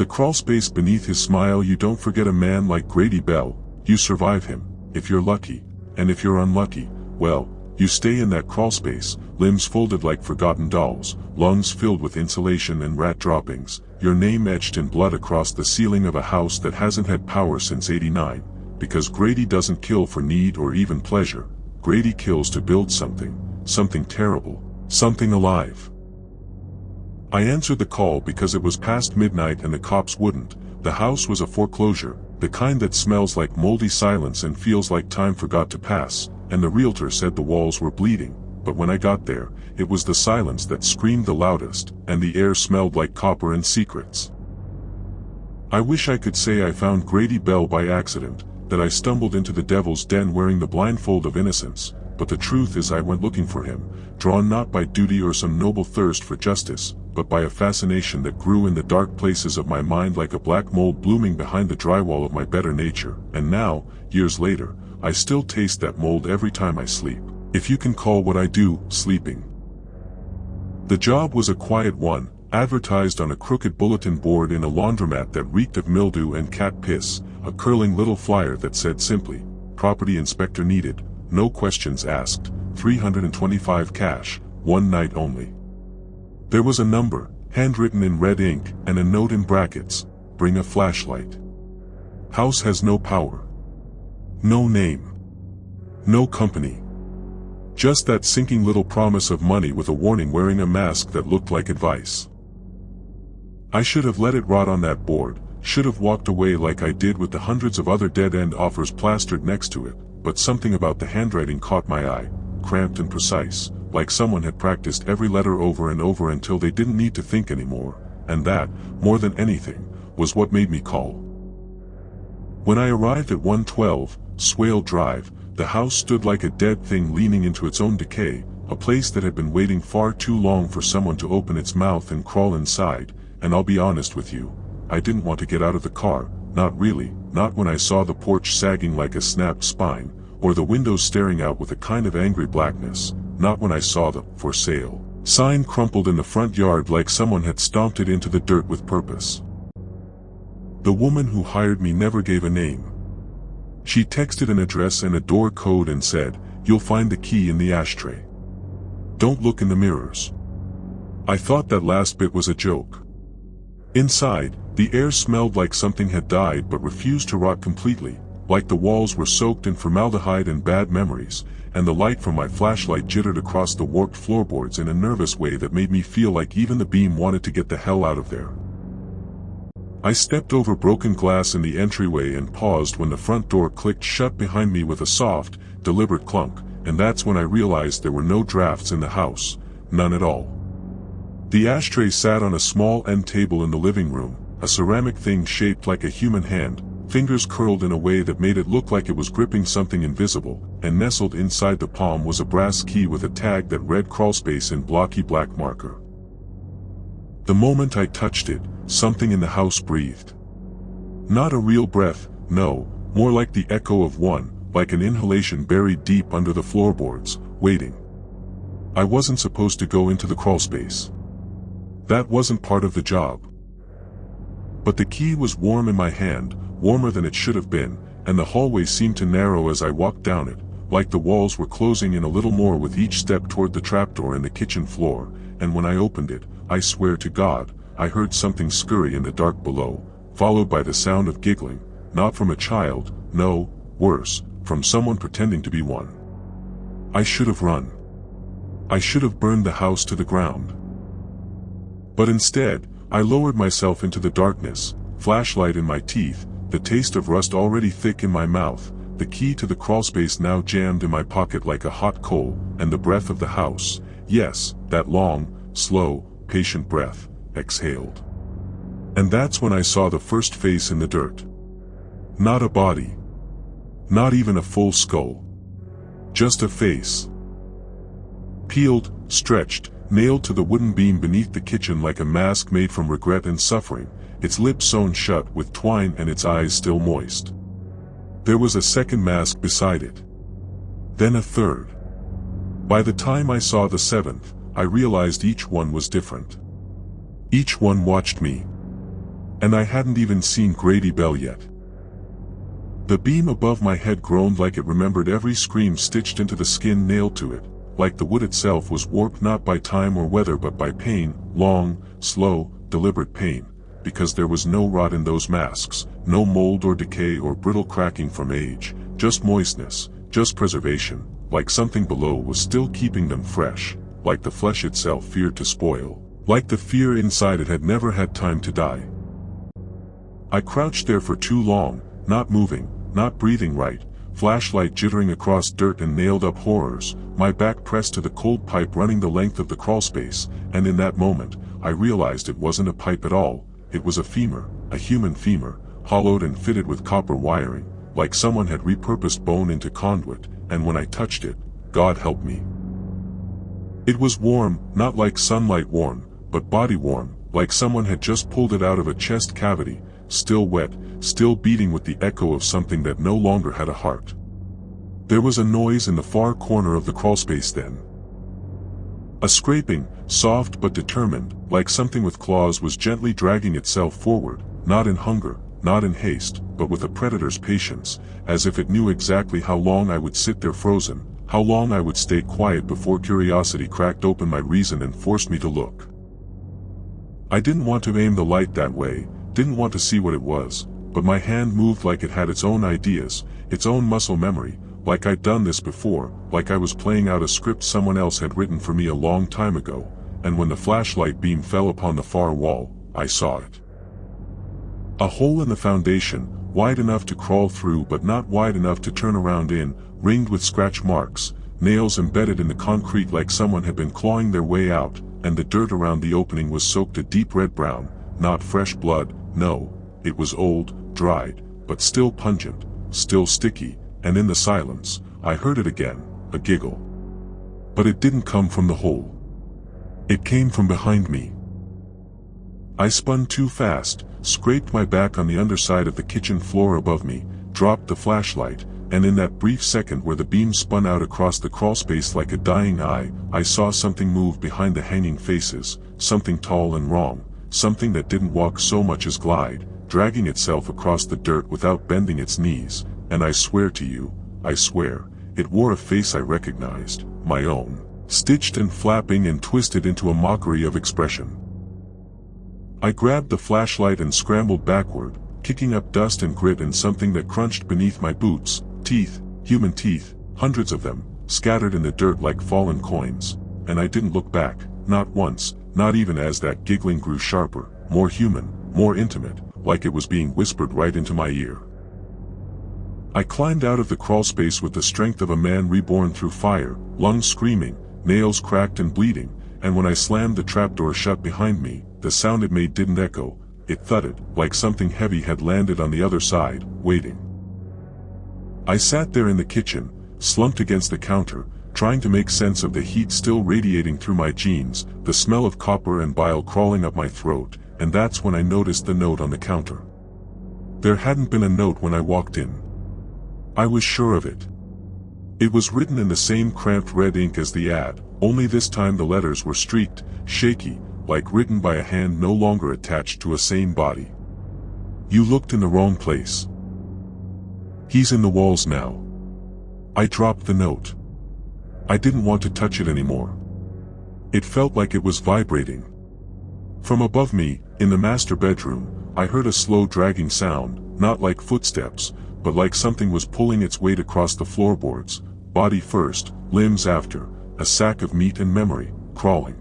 The crawlspace beneath his smile. You don't forget a man like Grady Bell, you survive him, if you're lucky, and if you're unlucky, well, you stay in that crawlspace, limbs folded like forgotten dolls, lungs filled with insulation and rat droppings, your name etched in blood across the ceiling of a house that hasn't had power since '89, because Grady doesn't kill for need or even pleasure, Grady kills to build something terrible, something alive. I answered the call because it was past midnight and the cops wouldn't. The house was a foreclosure, the kind that smells like moldy silence and feels like time forgot to pass, and the realtor said the walls were bleeding, but when I got there, it was the silence that screamed the loudest, and the air smelled like copper and secrets. I wish I could say I found Grady Bell by accident, that I stumbled into the devil's den wearing the blindfold of innocence, but the truth is I went looking for him, drawn not by duty or some noble thirst for justice, but by a fascination that grew in the dark places of my mind like a black mold blooming behind the drywall of my better nature, and now, years later, I still taste that mold every time I sleep, if you can call what I do, sleeping. The job was a quiet one, advertised on a crooked bulletin board in a laundromat that reeked of mildew and cat piss, a curling little flyer that said simply, "Property inspector needed, no questions asked, $325 cash, one night only." There was a number, handwritten in red ink, and a note in brackets, "Bring a flashlight." House has no power. No name. No company. Just that sinking little promise of money with a warning wearing a mask that looked like advice. I should have let it rot on that board, should have walked away like I did with the hundreds of other dead-end offers plastered next to it, but something about the handwriting caught my eye, cramped and precise, like someone had practiced every letter over and over until they didn't need to think anymore, and that, more than anything, was what made me call. When I arrived at 112, Swale Drive, the house stood like a dead thing leaning into its own decay, a place that had been waiting far too long for someone to open its mouth and crawl inside, and I'll be honest with you, I didn't want to get out of the car, not really, not when I saw the porch sagging like a snapped spine, or the windows staring out with a kind of angry blackness, not when I saw the "For Sale" sign crumpled in the front yard like someone had stomped it into the dirt with purpose. The woman who hired me never gave a name. She texted an address and a door code and said, "You'll find the key in the ashtray. Don't look in the mirrors." I thought that last bit was a joke. Inside, the air smelled like something had died but refused to rot completely, like the walls were soaked in formaldehyde and bad memories, and the light from my flashlight jittered across the warped floorboards in a nervous way that made me feel like even the beam wanted to get the hell out of there. I stepped over broken glass in the entryway and paused when the front door clicked shut behind me with a soft, deliberate clunk, and that's when I realized there were no drafts in the house, none at all. The ashtray sat on a small end table in the living room, a ceramic thing shaped like a human hand, fingers curled in a way that made it look like it was gripping something invisible, and nestled inside the palm was a brass key with a tag that read "Crawlspace" in blocky black marker. The moment I touched it, something in the house breathed. Not a real breath, no, more like the echo of one, like an inhalation buried deep under the floorboards, waiting. I wasn't supposed to go into the crawlspace. That wasn't part of the job. But the key was warm in my hand, warmer than it should have been, and the hallway seemed to narrow as I walked down it, like the walls were closing in a little more with each step toward the trapdoor in the kitchen floor, and when I opened it, I swear to God, I heard something scurry in the dark below, followed by the sound of giggling, not from a child, no, worse, from someone pretending to be one. I should have run. I should have burned the house to the ground. But instead, I lowered myself into the darkness, flashlight in my teeth, the taste of rust already thick in my mouth, the key to the crawlspace now jammed in my pocket like a hot coal, and the breath of the house, yes, that long, slow, patient breath, exhaled. And that's when I saw the first face in the dirt. Not a body. Not even a full skull. Just a face. Peeled, stretched, nailed to the wooden beam beneath the kitchen like a mask made from regret and suffering, its lips sewn shut with twine and its eyes still moist. There was a second mask beside it. Then a third. By the time I saw the seventh, I realized each one was different. Each one watched me. And I hadn't even seen Grady Bell yet. The beam above my head groaned like it remembered every scream stitched into the skin nailed to it, like the wood itself was warped not by time or weather but by pain, long, slow, deliberate pain, because there was no rot in those masks, no mold or decay or brittle cracking from age, just moistness, just preservation, like something below was still keeping them fresh, like the flesh itself feared to spoil, like the fear inside it had never had time to die. I crouched there for too long, not moving, not breathing right, flashlight jittering across dirt and nailed-up horrors, my back pressed to the cold pipe running the length of the crawlspace, and in that moment, I realized it wasn't a pipe at all, it was a femur, a human femur, hollowed and fitted with copper wiring, like someone had repurposed bone into conduit, and when I touched it, God help me. It was warm, not like sunlight warm, but body warm, like someone had just pulled it out of a chest cavity, still wet, still beating with the echo of something that no longer had a heart. There was a noise in the far corner of the crawlspace then. A scraping, soft but determined, like something with claws was gently dragging itself forward, not in hunger, not in haste, but with a predator's patience, as if it knew exactly how long I would sit there frozen, how long I would stay quiet before curiosity cracked open my reason and forced me to look. I didn't want to aim the light that way, didn't want to see what it was, but my hand moved like it had its own ideas, its own muscle memory, like I'd done this before, like I was playing out a script someone else had written for me a long time ago, and when the flashlight beam fell upon the far wall, I saw it. A hole in the foundation, wide enough to crawl through but not wide enough to turn around in, ringed with scratch marks, nails embedded in the concrete like someone had been clawing their way out, and the dirt around the opening was soaked a deep red brown, not fresh blood, no, it was old, dried, but still pungent, still sticky, and in the silence, I heard it again, a giggle. But it didn't come from the hole. It came from behind me. I spun too fast, scraped my back on the underside of the kitchen floor above me, dropped the flashlight, and in that brief second where the beam spun out across the crawlspace like a dying eye, I saw something move behind the hanging faces, something tall and wrong, something that didn't walk so much as glide, dragging itself across the dirt without bending its knees, and I swear to you, I swear, it wore a face I recognized, my own, stitched and flapping and twisted into a mockery of expression. I grabbed the flashlight and scrambled backward, kicking up dust and grit and something that crunched beneath my boots, teeth, human teeth, hundreds of them, scattered in the dirt like fallen coins, and I didn't look back, not once, not even as that giggling grew sharper, more human, more intimate, like it was being whispered right into my ear. I climbed out of the crawlspace with the strength of a man reborn through fire, lungs screaming, nails cracked and bleeding, and when I slammed the trapdoor shut behind me, the sound it made didn't echo, it thudded, like something heavy had landed on the other side, waiting. I sat there in the kitchen, slumped against the counter, trying to make sense of the heat still radiating through my jeans, the smell of copper and bile crawling up my throat, and that's when I noticed the note on the counter. There hadn't been a note when I walked in. I was sure of it. It was written in the same cramped red ink as the ad, only this time the letters were streaked, shaky, like written by a hand no longer attached to a sane body. You looked in the wrong place. He's in the walls now. I dropped the note. I didn't want to touch it anymore. It felt like it was vibrating. From above me, in the master bedroom, I heard a slow dragging sound, not like footsteps, but like something was pulling its weight across the floorboards, body first, limbs after, a sack of meat and memory, crawling.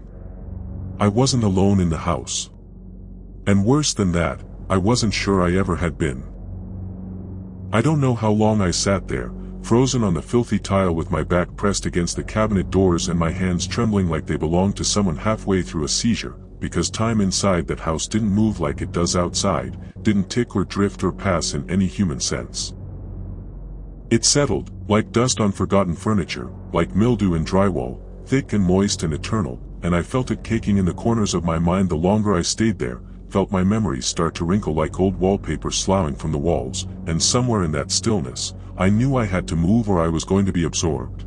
I wasn't alone in the house. And worse than that, I wasn't sure I ever had been. I don't know how long I sat there, frozen on the filthy tile with my back pressed against the cabinet doors and my hands trembling like they belonged to someone halfway through a seizure, because time inside that house didn't move like it does outside, didn't tick or drift or pass in any human sense. It settled, like dust on forgotten furniture, like mildew in drywall, thick and moist and eternal, and I felt it caking in the corners of my mind the longer I stayed there, felt my memories start to wrinkle like old wallpaper sloughing from the walls, and somewhere in that stillness, I knew I had to move or I was going to be absorbed.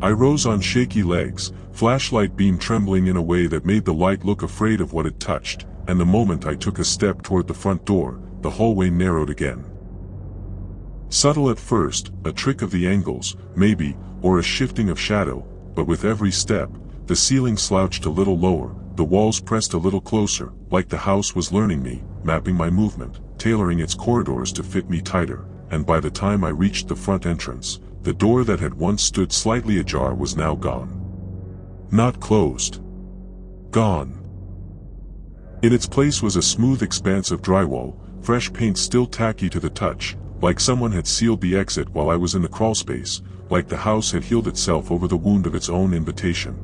I rose on shaky legs, flashlight beam trembling in a way that made the light look afraid of what it touched, and the moment I took a step toward the front door, the hallway narrowed again. Subtle at first, a trick of the angles, maybe, or a shifting of shadow, but with every step, the ceiling slouched a little lower, the walls pressed a little closer, like the house was learning me, mapping my movement, tailoring its corridors to fit me tighter, and by the time I reached the front entrance, the door that had once stood slightly ajar was now gone. Not closed. Gone. In its place was a smooth expanse of drywall, fresh paint still tacky to the touch, like someone had sealed the exit while I was in the crawlspace, like the house had healed itself over the wound of its own invitation.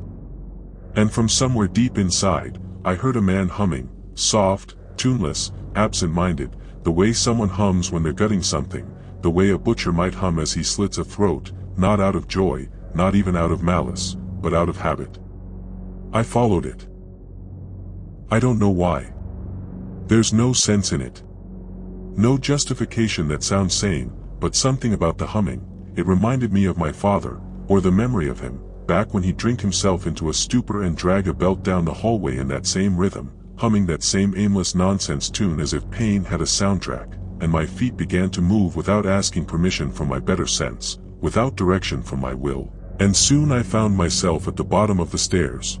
And from somewhere deep inside, I heard a man humming, soft, tuneless, absent-minded, the way someone hums when they're gutting something, the way a butcher might hum as he slits a throat, not out of joy, not even out of malice, but out of habit. I followed it. I don't know why. There's no sense in it. No justification that sounds sane, but something about the humming, it reminded me of my father, or the memory of him, back when he'd drink himself into a stupor and drag a belt down the hallway in that same rhythm, humming that same aimless nonsense tune as if pain had a soundtrack, and my feet began to move without asking permission from my better sense, without direction from my will, and soon I found myself at the bottom of the stairs.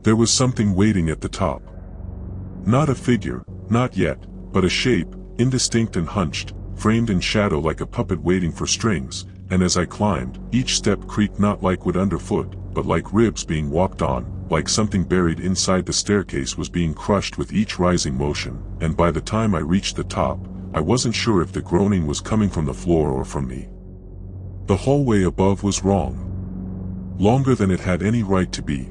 There was something waiting at the top. Not a figure, not yet, but a shape, indistinct and hunched, framed in shadow like a puppet waiting for strings, and as I climbed, each step creaked not like wood underfoot, but like ribs being walked on, like something buried inside the staircase was being crushed with each rising motion, and by the time I reached the top, I wasn't sure if the groaning was coming from the floor or from me. The hallway above was wrong. Longer than it had any right to be.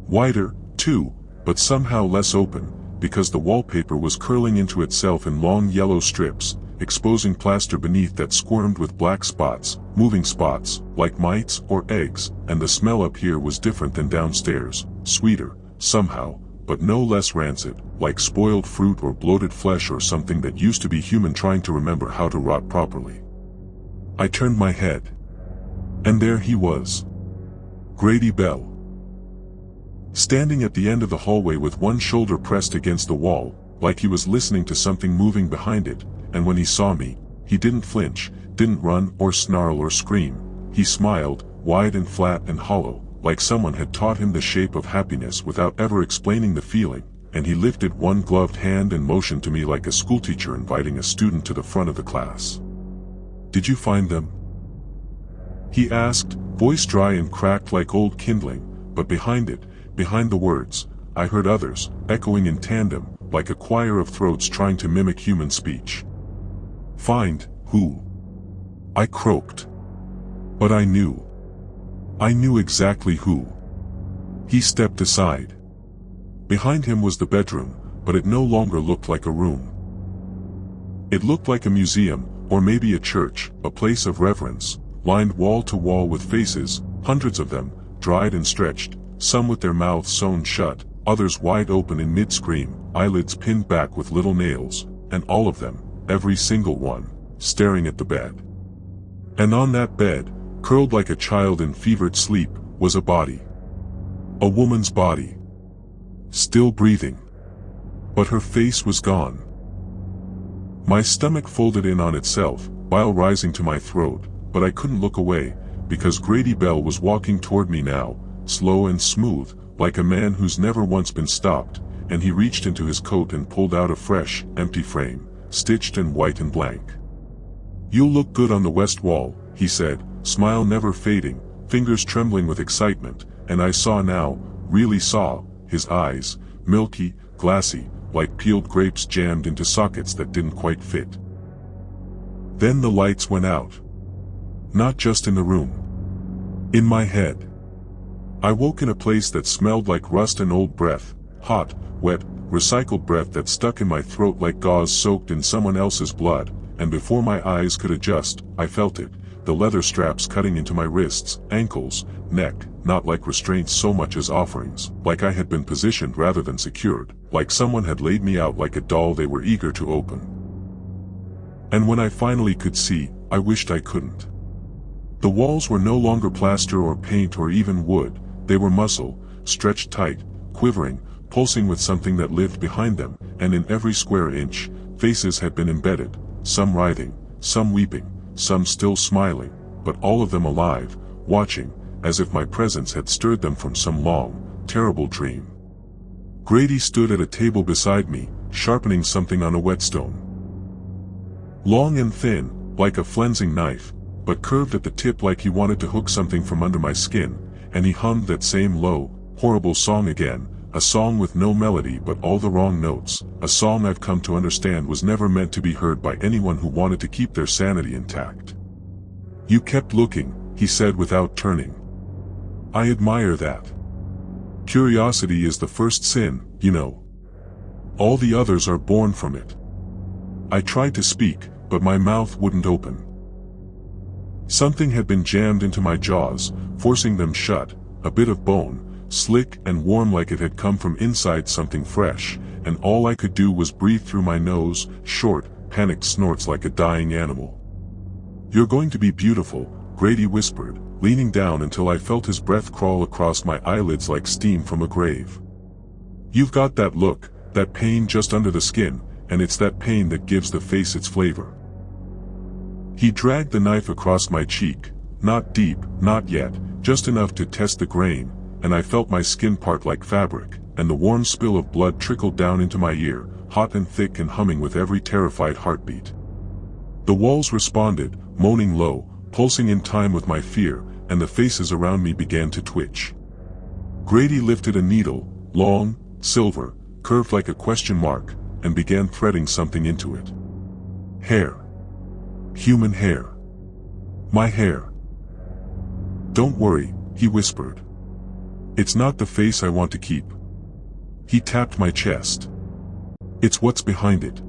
Wider, too, but somehow less open, because the wallpaper was curling into itself in long yellow strips, exposing plaster beneath that squirmed with black spots, moving spots, like mites or eggs, and the smell up here was different than downstairs, sweeter, somehow, but no less rancid, like spoiled fruit or bloated flesh or something that used to be human trying to remember how to rot properly. I turned my head. And there he was. Grady Bell. Standing at the end of the hallway with one shoulder pressed against the wall, like he was listening to something moving behind it, and when he saw me, he didn't flinch, didn't run or snarl or scream. He smiled, wide and flat and hollow, like someone had taught him the shape of happiness without ever explaining the feeling, and he lifted one gloved hand and motioned to me like a schoolteacher inviting a student to the front of the class. "Did you find them?" he asked, voice dry and cracked like old kindling, but behind it, behind the words, I heard others, echoing in tandem, like a choir of throats trying to mimic human speech. "Find, who?" I croaked. But I knew. I knew exactly who. He stepped aside. Behind him was the bedroom, but it no longer looked like a room. It looked like a museum, or maybe a church, a place of reverence, lined wall to wall with faces, hundreds of them, dried and stretched, some with their mouths sewn shut, others wide open in mid-scream, eyelids pinned back with little nails, and all of them, every single one, staring at the bed. And on that bed, curled like a child in fevered sleep, was a body. A woman's body. Still breathing. But her face was gone. My stomach folded in on itself, bile rising to my throat, but I couldn't look away, because Grady Bell was walking toward me now, slow and smooth, like a man who's never once been stopped, and he reached into his coat and pulled out a fresh, empty frame, stitched and white and blank. "You'll look good on the west wall," he said, smile never fading, fingers trembling with excitement, and I saw now, really saw, his eyes, milky, glassy, like peeled grapes jammed into sockets that didn't quite fit. Then the lights went out. Not just in the room. In my head. I woke in a place that smelled like rust and old breath, hot, wet, recycled breath that stuck in my throat like gauze soaked in someone else's blood, and before my eyes could adjust, I felt it, the leather straps cutting into my wrists, ankles, neck, not like restraints so much as offerings, like I had been positioned rather than secured, like someone had laid me out like a doll they were eager to open. And when I finally could see, I wished I couldn't. The walls were no longer plaster or paint or even wood, they were muscle, stretched tight, quivering, pulsing with something that lived behind them, and in every square inch, faces had been embedded, some writhing, some weeping, some still smiling, but all of them alive, watching, as if my presence had stirred them from some long, terrible dream. Grady stood at a table beside me, sharpening something on a whetstone. Long and thin, like a flensing knife, but curved at the tip like he wanted to hook something from under my skin, and he hummed that same low, horrible song again, a song with no melody but all the wrong notes, a song I've come to understand was never meant to be heard by anyone who wanted to keep their sanity intact. "You kept looking," he said without turning. "I admire that. Curiosity is the first sin, you know. All the others are born from it." I tried to speak, but my mouth wouldn't open. Something had been jammed into my jaws, forcing them shut, a bit of bone, slick and warm like it had come from inside something fresh, and all I could do was breathe through my nose, short, panicked snorts like a dying animal. "You're going to be beautiful," Grady whispered, leaning down until I felt his breath crawl across my eyelids like steam from a grave. "You've got that look, that pain just under the skin, and it's that pain that gives the face its flavor." He dragged the knife across my cheek, not deep, not yet, just enough to test the grain, and I felt my skin part like fabric, and the warm spill of blood trickled down into my ear, hot and thick and humming with every terrified heartbeat. The walls responded, moaning low, pulsing in time with my fear, and the faces around me began to twitch. Grady lifted a needle, long, silver, curved like a question mark, and began threading something into it. Hair. Human hair. My hair. "Don't worry," he whispered. "It's not the face I want to keep." He tapped my chest. "It's what's behind it."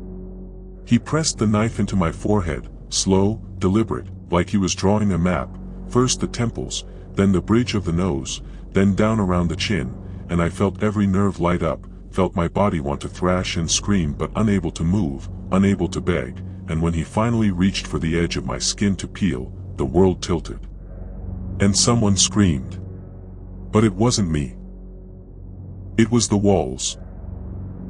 He pressed the knife into my forehead, slow, deliberate, like he was drawing a map, first the temples, then the bridge of the nose, then down around the chin, and I felt every nerve light up, felt my body want to thrash and scream but unable to move, unable to beg, and when he finally reached for the edge of my skin to peel, the world tilted. And someone screamed. But it wasn't me. It was the walls.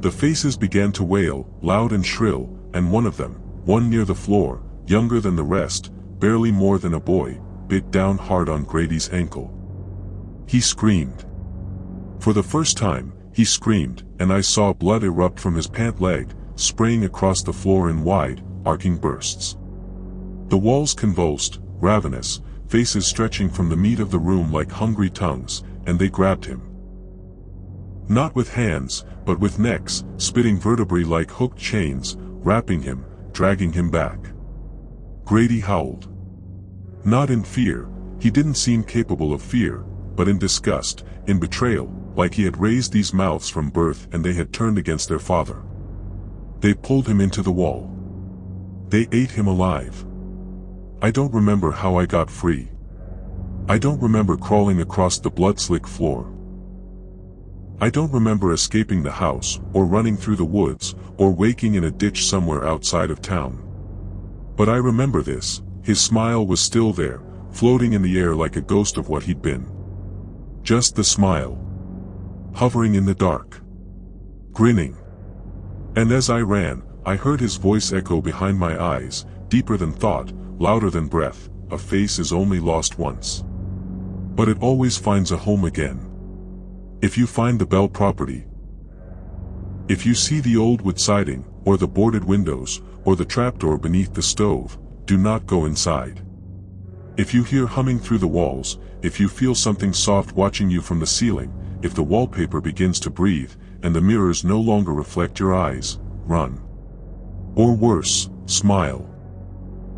The faces began to wail, loud and shrill, and one of them, one near the floor, younger than the rest, barely more than a boy, bit down hard on Grady's ankle. He screamed. For the first time, he screamed, and I saw blood erupt from his pant leg, spraying across the floor in wide, arcing bursts. The walls convulsed, ravenous, faces stretching from the meat of the room like hungry tongues, and they grabbed him. Not with hands, but with necks, spitting vertebrae like hooked chains, wrapping him, dragging him back. Grady howled. Not in fear, he didn't seem capable of fear, but in disgust, in betrayal, like he had raised these mouths from birth and they had turned against their father. They pulled him into the wall. They ate him alive. I don't remember how I got free. I don't remember crawling across the blood-slick floor. I don't remember escaping the house, or running through the woods, or waking in a ditch somewhere outside of town. But I remember this, his smile was still there, floating in the air like a ghost of what he'd been. Just the smile. Hovering in the dark. Grinning. And as I ran, I heard his voice echo behind my eyes, deeper than thought, louder than breath, "A face is only lost once. But it always finds a home again. If you find the Bell property. If you see the old wood siding, or the boarded windows, or the trapdoor beneath the stove, do not go inside. If you hear humming through the walls, if you feel something soft watching you from the ceiling, if the wallpaper begins to breathe, and the mirrors no longer reflect your eyes, run. Or worse, smile.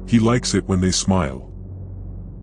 He likes it when they smile.